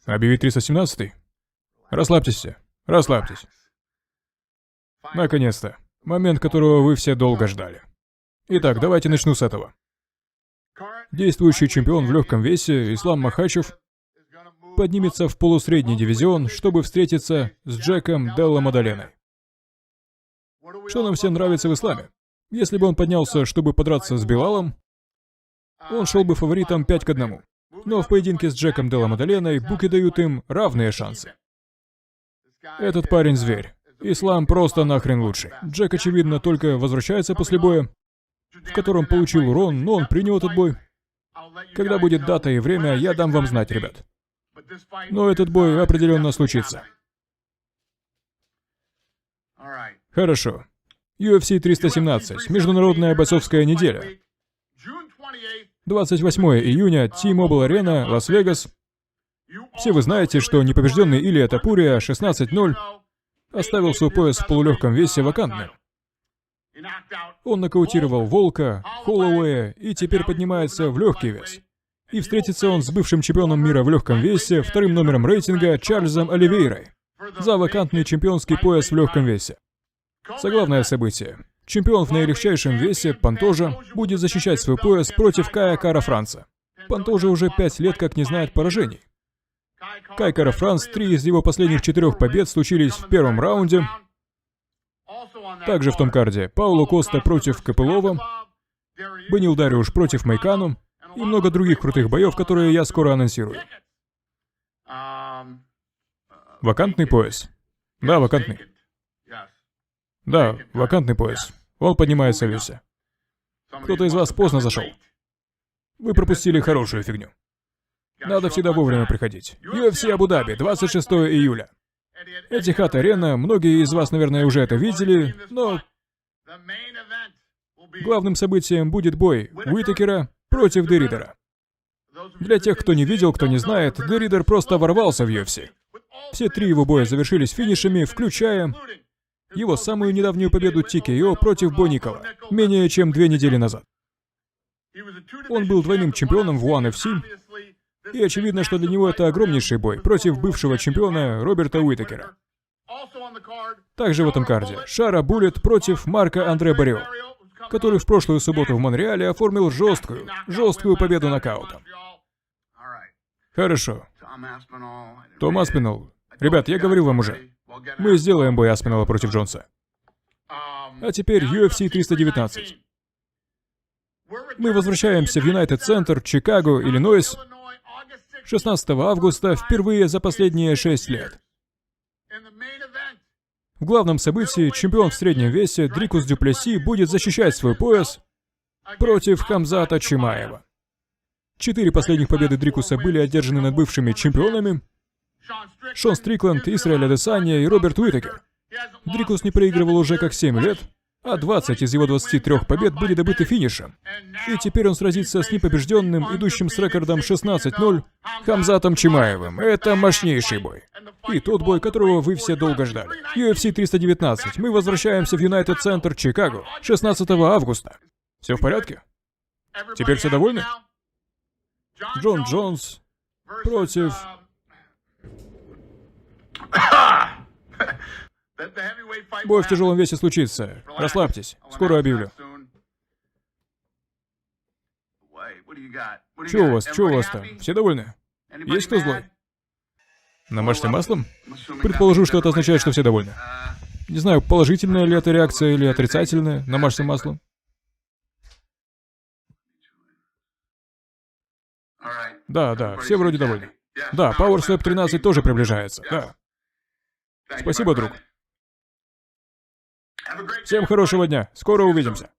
Объявить 317-й? Расслабьтесь все. Расслабьтесь. Наконец-то. Момент, которого вы все долго ждали. Итак, давайте начну с этого. Действующий чемпион в легком весе Ислам Махачев поднимется в полусредний дивизион, чтобы встретиться с Джеком Делла Маддаленой. Что нам всем нравится в исламе? Если бы он поднялся, чтобы подраться с Билалом, он шел бы фаворитом 5-1. Но в поединке с Джеком Делла Маддаленой буки дают им равные шансы. Этот парень зверь. Ислам просто нахрен лучший. Джек, очевидно, только возвращается после боя, в котором получил урон, но он принял этот бой. Когда будет дата и время, я дам вам знать, ребят. Но этот бой определенно случится. Хорошо. UFC 317. Международная бойцовская неделя. 28 июня. T-Mobile Arena, Лас-Вегас. Все вы знаете, что непобежденный Илья Топурия 16-0 оставил свой пояс в полулегком весе вакантным. Он нокаутировал Волка, Холлоуэя и теперь поднимается в легкий вес. И встретится он с бывшим чемпионом мира в легком весе, вторым номером рейтинга Чарльзом Оливейрой за вакантный чемпионский пояс в легком весе. Заглавное событие. Чемпион в наилегчайшем весе, Пантожа, будет защищать свой пояс против Кая Кара-Франца. Пантожа уже 5 лет как не знает поражений. Кай Кара-Франц, 3 из его последних 4 побед случились в первом раунде. Также в том карде Пауло Коста против Копылова, Бенил Дариуш против Майкану и много других крутых боев, которые я скоро анонсирую. Вакантный пояс? Да, вакантный. Да, вакантный пояс. Он поднимается в весе. Кто-то из вас поздно зашел. Вы пропустили хорошую фигню. Надо всегда вовремя приходить. UFC Абу-Даби, 26 июля. Этихад-арена, многие из вас, наверное, уже это видели, но главным событием будет бой Уитакера против Деридера. Для тех, кто не видел, кто не знает, Деридер просто ворвался в UFC. Все 3 его боя завершились финишами, включая его самую недавнюю победу TKO против Бо Никола, менее чем 2 недели назад. Он был двойным чемпионом в ONE FC, и очевидно, что для него это огромнейший бой против бывшего чемпиона Роберта Уитакера. Также в этом карде Шара Буллет против Марка Андре Баррио, который в прошлую субботу в Монреале оформил жесткую победу нокаутом. Хорошо. Том Аспиналл. Ребят, я говорил вам уже. Мы сделаем бой Аспиналла против Джонса. А теперь UFC 319. Мы возвращаемся в Юнайтед-центр, Чикаго, Иллинойс, 16 августа, впервые за последние 6 лет. В главном событии чемпион в среднем весе Дрикус Дюплесси будет защищать свой пояс против Хамзата Чимаева. 4 последних победы Дрикуса были одержаны над бывшими чемпионами Шон Стрикленд, Исраэль Адесанья и Роберт Уитакер. Дрикус не проигрывал уже как 7 лет, а 20 из его 23 побед были добыты финишем. И теперь он сразится с непобежденным, идущим с рекордом 16-0, Хамзатом Чимаевым. Это мощнейший бой. И тот бой, которого вы все долго ждали. UFC 319. Мы возвращаемся в Юнайтед-центр, Чикаго, 16 августа. Все в порядке? Теперь все довольны? Джон Джонс против... Бой в тяжелом весе случится. Расслабьтесь. Скоро объявлю. Чего у вас? Чего у вас там? Все довольны? Есть кто злой? Намажьте маслом? Предположу, что это означает, что все довольны. Не знаю, положительная ли это реакция или отрицательная. Намажьте маслом. Да, все вроде довольны. Да, PowerSlap 13 тоже приближается. Да. Спасибо, друг. Всем хорошего дня. Скоро увидимся.